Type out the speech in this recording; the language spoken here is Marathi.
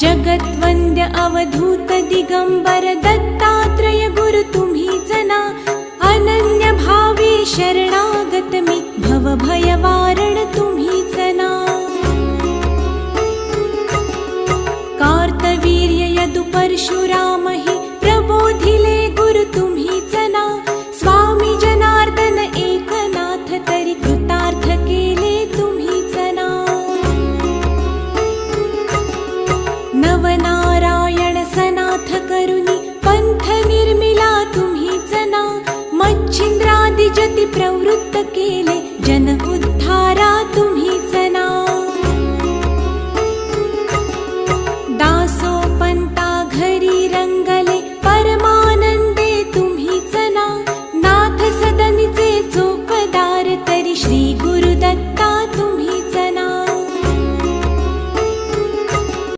जगद्वन्द्य अवधूत दिगंबर दत्तात्रय गुरु तुम्हीच ना, अनन्य भावे शरणागत मी भवभय वारण तुम्हीच ना। कार्तवीर्य यदु परशुराम हि प्रबोधिले गुरु तुम्हीच ना, स्वामी जनार्दन एकनाथ तरी कृतार्थ केले तुम्हीच ना। नवनारायण सनाथ करुनी पंथ निर्मिला तुम्हीच ना, मच्छिंद्रादि जति प्रवृत्त